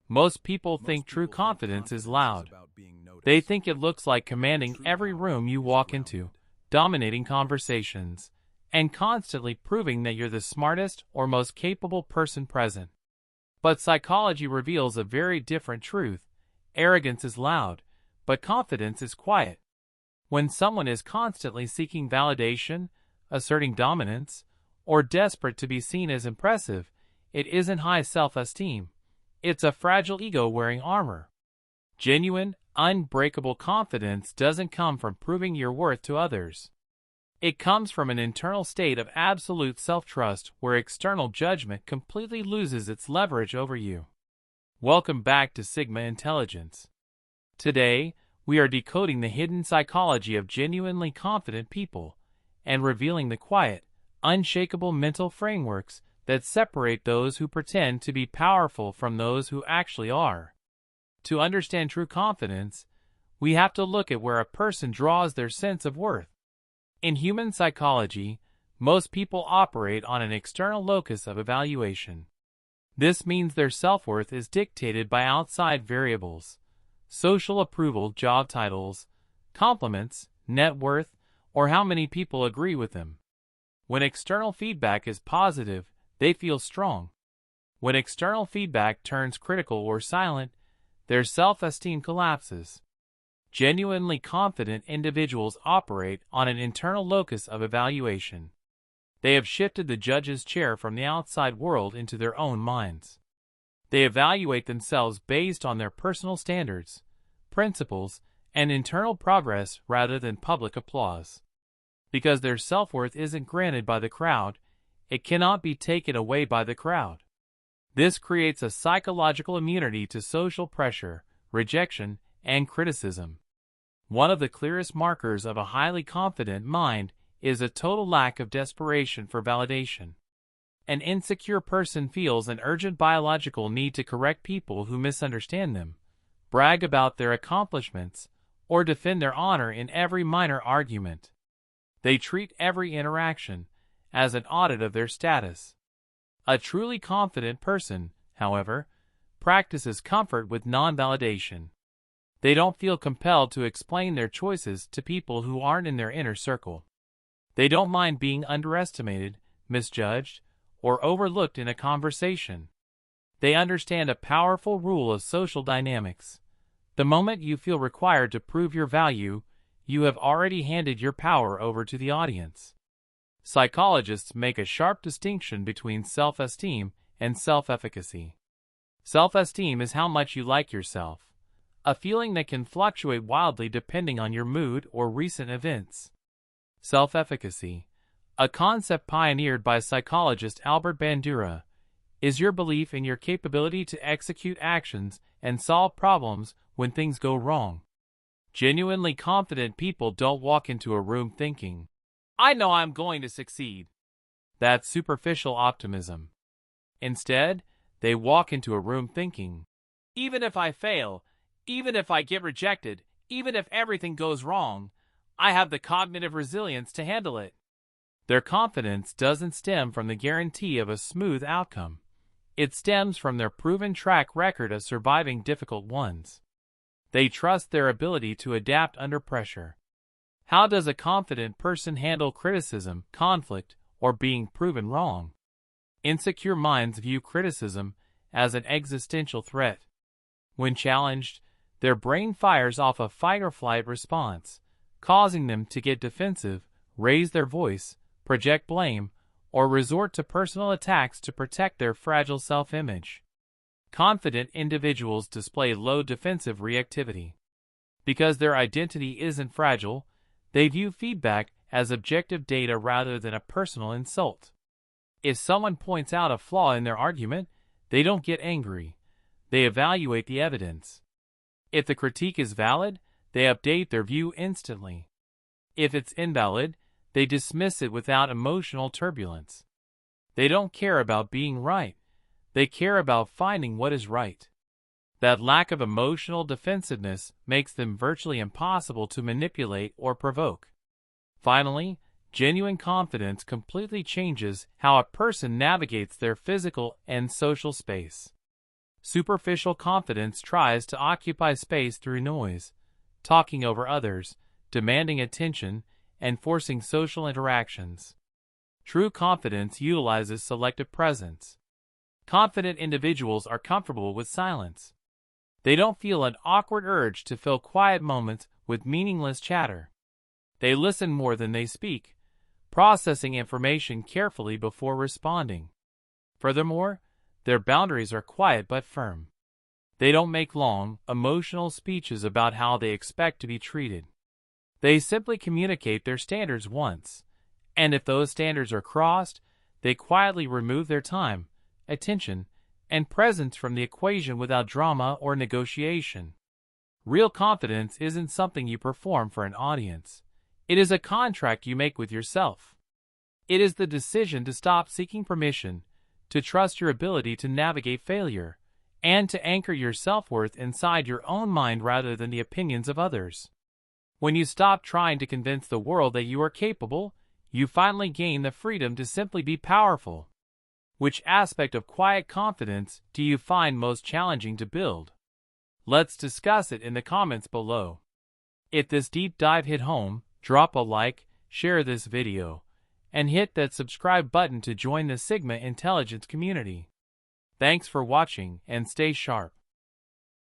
Most people think true confidence is loud. They think it looks like commanding every room you walk into, dominating conversations, and constantly proving that you're the smartest or most capable person present. But psychology reveals a very different truth. Arrogance is loud, but confidence is quiet. When someone is constantly seeking validation, asserting dominance, or desperate to be seen as impressive, it isn't high self-esteem. It's a fragile ego wearing armor. Genuine, unbreakable confidence doesn't come from proving your worth to others. It comes from an internal state of absolute self-trust where external judgment completely loses its leverage over you. Welcome back to Sigma Intelligence. Today, we are decoding the hidden psychology of genuinely confident people and revealing the quiet, unshakable mental frameworks that separate those who pretend to be powerful from those who actually are. To understand true confidence, we have to look at where a person draws their sense of worth. In human psychology, most people operate on an external locus of evaluation. This means their self-worth is dictated by outside variables: social approval, job titles, compliments, net worth, or how many people agree with them. When external feedback is positive, they feel strong. When external feedback turns critical or silent, their self-esteem collapses. Genuinely confident individuals operate on an internal locus of evaluation. They have shifted the judge's chair from the outside world into their own minds. They evaluate themselves based on their personal standards, principles, and internal progress rather than public applause. Because their self-worth isn't granted by the crowd, it cannot be taken away by the crowd. This creates a psychological immunity to social pressure, rejection, and criticism. One of the clearest markers of a highly confident mind is a total lack of desperation for validation. An insecure person feels an urgent biological need to correct people who misunderstand them, brag about their accomplishments, or defend their honor in every minor argument. They treat every interaction as an audit of their status. A truly confident person, however, practices comfort with non-validation. They don't feel compelled to explain their choices to people who aren't in their inner circle. They don't mind being underestimated, misjudged, or overlooked in a conversation. They understand a powerful rule of social dynamics. The moment you feel required to prove your value, you have already handed your power over to the audience. Psychologists make a sharp distinction between self-esteem and self-efficacy. Self-esteem is how much you like yourself, a feeling that can fluctuate wildly depending on your mood or recent events. Self-efficacy, a concept pioneered by psychologist Albert Bandura, is your belief in your capability to execute actions and solve problems when things go wrong. Genuinely confident people don't walk into a room thinking, "I know I'm going to succeed." That's superficial optimism. Instead, they walk into a room thinking, "Even if I fail, even if I get rejected, even if everything goes wrong, I have the cognitive resilience to handle it." Their confidence doesn't stem from the guarantee of a smooth outcome. It stems from their proven track record of surviving difficult ones. They trust their ability to adapt under pressure. How does a confident person handle criticism, conflict, or being proven wrong? Insecure minds view criticism as an existential threat. When challenged, their brain fires off a fight-or-flight response, causing them to get defensive, raise their voice, project blame, or resort to personal attacks to protect their fragile self-image. Confident individuals display low defensive reactivity. Because their identity isn't fragile, they view feedback as objective data rather than a personal insult. If someone points out a flaw in their argument, they don't get angry. They evaluate the evidence. If the critique is valid, they update their view instantly. If it's invalid, they dismiss it without emotional turbulence. They don't care about being right. They care about finding what is right. That lack of emotional defensiveness makes them virtually impossible to manipulate or provoke. Finally, genuine confidence completely changes how a person navigates their physical and social space. Superficial confidence tries to occupy space through noise, talking over others, demanding attention, and forcing social interactions. True confidence utilizes selective presence. Confident individuals are comfortable with silence. They don't feel an awkward urge to fill quiet moments with meaningless chatter. They listen more than they speak, processing information carefully before responding. Furthermore, their boundaries are quiet but firm. They don't make long, emotional speeches about how they expect to be treated. They simply communicate their standards once, and if those standards are crossed, they quietly remove their time, attention, and presence from the equation without drama or negotiation. Real confidence isn't something you perform for an audience. It is a contract you make with yourself. It is the decision to stop seeking permission, to trust your ability to navigate failure, and to anchor your self-worth inside your own mind rather than the opinions of others. When you stop trying to convince the world that you are capable, you finally gain the freedom to simply be powerful. Which aspect of quiet confidence do you find most challenging to build? Let's discuss it in the comments below. If this deep dive hit home, drop a like, share this video, and hit that subscribe button to join the Sigma Intelligence community. Thanks for watching and stay sharp.